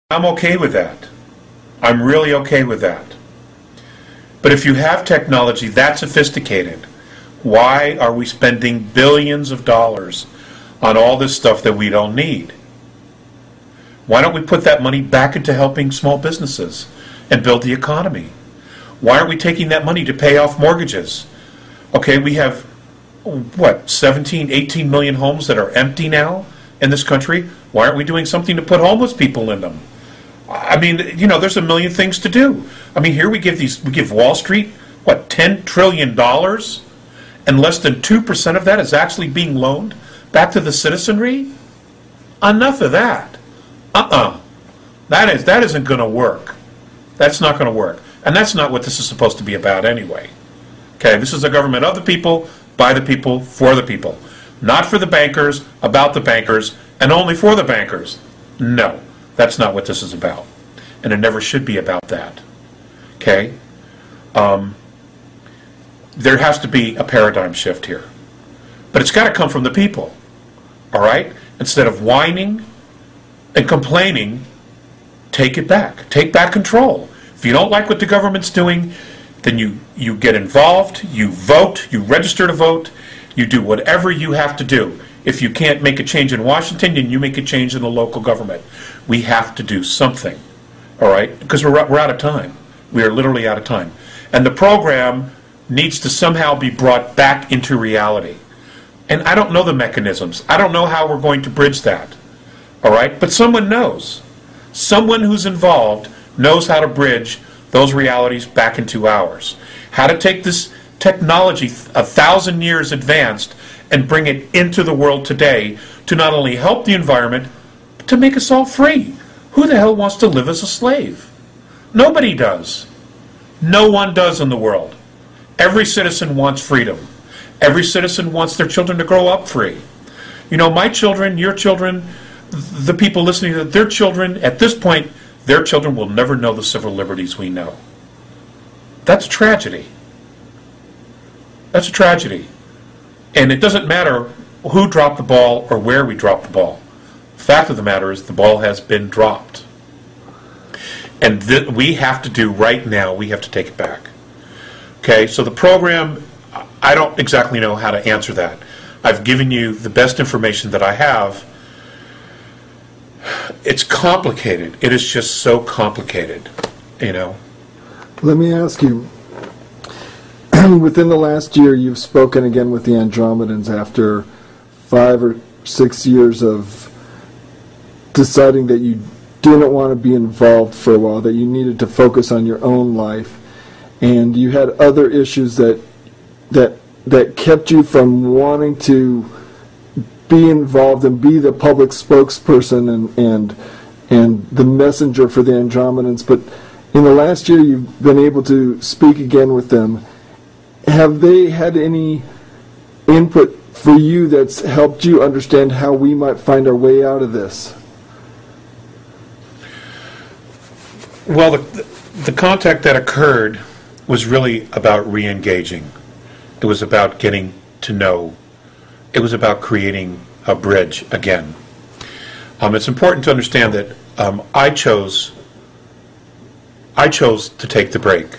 I'm okay with that. I'm really okay with that. But if you have technology that sophisticated, why are we spending billions of dollars on all this stuff that we don't need? Why don't we put that money back into helping small businesses and build the economy? Why aren't we taking that money to pay off mortgages? Okay, we have, what, 17, 18 million homes that are empty now in this country. Why aren't we doing something to put homeless people in them? I mean, you know, there's a million things to do. I mean, here we give Wall Street, what, $10 trillion? And less than 2% of that is actually being loaned back to the citizenry? Enough of that. That isn't going to work. That's not going to work. And that's not what this is supposed to be about anyway. Okay, this is a government of the people, by the people, for the people. Not for the bankers, about the bankers, and only for the bankers. No, that's not what this is about. And it never should be about that. Okay? There has to be a paradigm shift here. But it's got to come from the people. All right? Instead of whining and complaining, take it back. Take back control. If you don't like what the government's doing, then you get involved, you vote, you register to vote, you do whatever you have to do. If you can't make a change in Washington, then you make a change in the local government. We have to do something, all right? Because we're out of time. We are literally out of time. And the program needs to somehow be brought back into reality. And I don't know the mechanisms. I don't know how we're going to bridge that, all right? But someone knows. Someone who's involved knows how to bridge those realities back into ours. How to take this technology 1,000 years advanced and bring it into the world today to not only help the environment, but to make us all free. Who the hell wants to live as a slave? Nobody does. No one does in the world. Every citizen wants freedom. Every citizen wants their children to grow up free. You know, my children, your children, the people listening to their children, at this point, their children will never know the civil liberties we know. That's a tragedy. That's a tragedy. And it doesn't matter who dropped the ball or where we dropped the ball. The fact of the matter is the ball has been dropped. And we have to do right now, we have to take it back. Okay, so the program, I don't exactly know how to answer that. I've given you the best information that I have. It's complicated. It is just so complicated, you know. Let me ask you, within the last year, you've spoken again with the Andromedans after 5 or 6 years of deciding that you didn't want to be involved for a while, that you needed to focus on your own life, and you had other issues that kept you from wanting to be involved and be the public spokesperson and the messenger for the Andromedans. But in the last year, you've been able to speak again with them. Have they had any input for you that's helped you understand how we might find our way out of this? Well, the contact that occurred was really about re-engaging. It was about getting to know. It was about creating a bridge again. It's important to understand that I chose to take the break.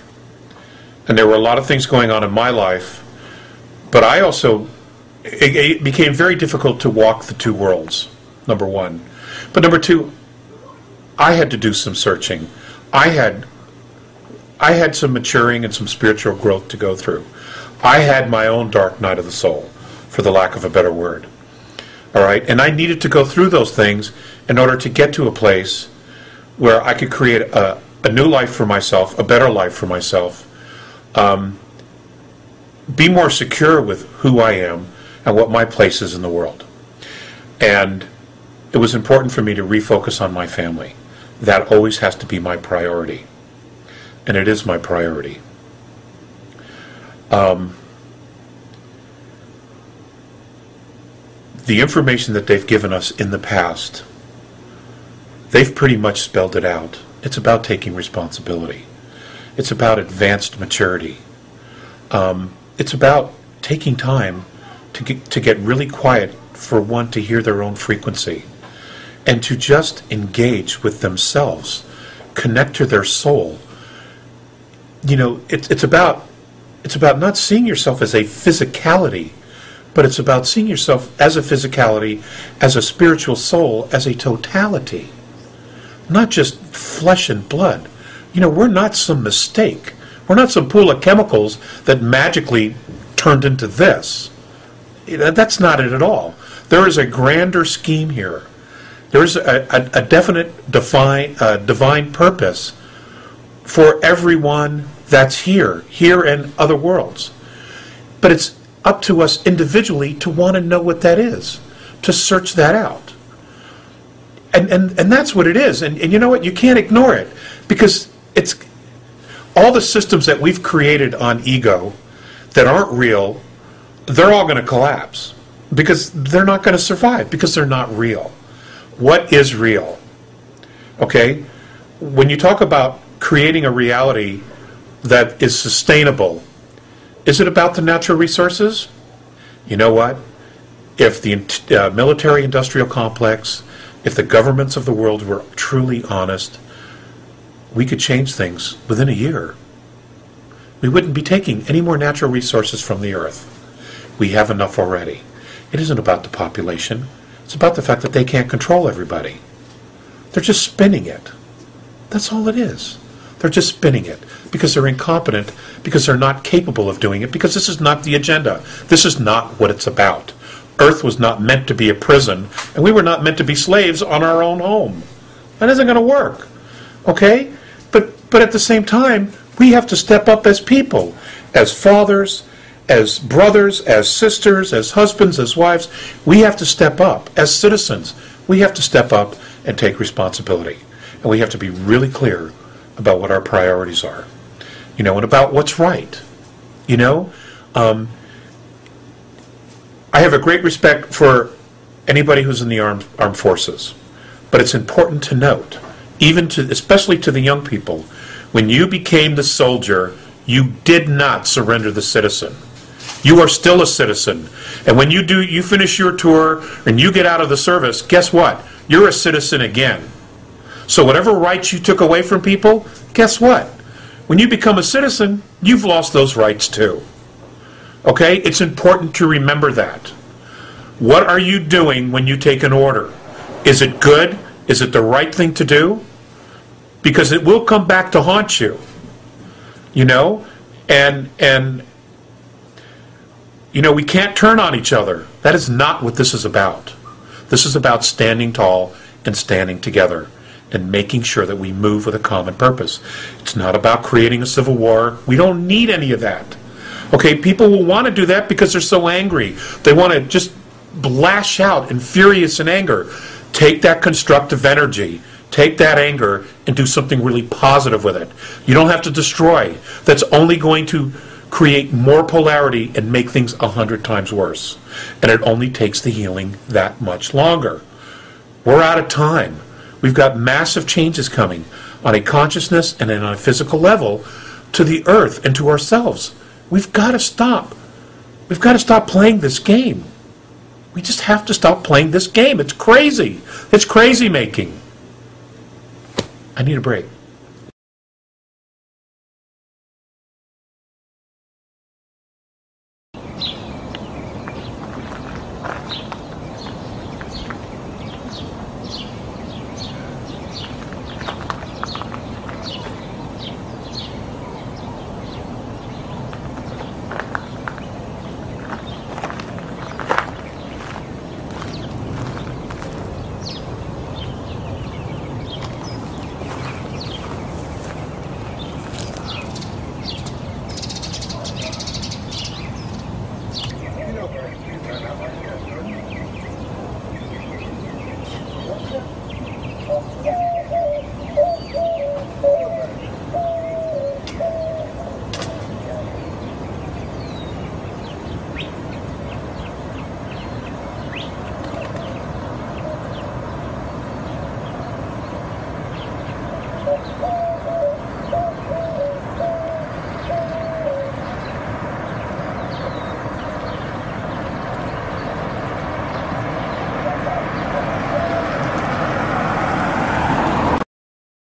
And there were a lot of things going on in my life, but I also, it became very difficult to walk the two worlds, number one. But number two, I had to do some searching. I had some maturing and some spiritual growth to go through. I had my own dark night of the soul, for the lack of a better word. All right? And I needed to go through those things in order to get to a place where I could create a new life for myself, a better life for myself, be more secure with who I am and what my place is in the world. And it was important for me to refocus on my family. That always has to be my priority. And it is my priority. The information that they've given us in the past, they've pretty much spelled it out. It's about taking responsibility. It's about advanced maturity. It's about taking time to get really quiet for one to hear their own frequency and to just engage with themselves, connect to their soul. It's about not seeing yourself as a physicality, but it's about seeing yourself as a physicality, as a spiritual soul, as a totality, not just flesh and blood. We're not some mistake. We're not some pool of chemicals that magically turned into this. That's not it at all. There is a grander scheme here. There is a definite divine purpose for everyone that's here and other worlds. But it's up to us individually to want to know what that is, to search that out. And that's what it is. And you know what? You can't ignore it, because it's all the systems that we've created on ego that aren't real. They're all going to collapse because they're not going to survive, because they're not real. What is real? Okay? When you talk about creating a reality that is sustainable, is it about the natural resources? You know what? If the military-industrial complex, if the governments of the world were truly honest, we could change things within a year. We wouldn't be taking any more natural resources from the earth. We have enough already. It isn't about the population. It's about the fact that they can't control everybody. They're just spinning it. That's all it is. They're just spinning it because they're incompetent, because they're not capable of doing it, because this is not the agenda. This is not what it's about. Earth was not meant to be a prison, and we were not meant to be slaves on our own home. That isn't going to work. Okay? But at the same time, we have to step up as people, as fathers, as brothers, as sisters, as husbands, as wives. We have to step up. As citizens, we have to step up and take responsibility. And we have to be really clear about what our priorities are, and about what's right. I have a great respect for anybody who's in the armed forces, but it's important to note, especially to the young people, when you became the soldier, you did not surrender the citizen. You are still a citizen. And when you finish your tour and you get out of the service, guess what? You're a citizen again. So whatever rights you took away from people, guess what? When you become a citizen, you've lost those rights too. Okay? It's important to remember that. What are you doing when you take an order? Is it good? Is it the right thing to do? Because it will come back to haunt you. And we can't turn on each other. That is not what this is about. This is about standing tall and standing together and making sure that we move with a common purpose. It's not about creating a civil war. We don't need any of that. Okay, people will want to do that because they're so angry. They want to just lash out and furious in anger. Take that constructive energy, take that anger, and do something really positive with it. You don't have to destroy. That's only going to create more polarity and make things 100 times worse. And it only takes the healing that much longer. We're out of time. We've got massive changes coming on a consciousness and on a physical level to the earth and to ourselves. We've got to stop. We've got to stop playing this game. We just have to stop playing this game. It's crazy. It's crazy making. I need a break.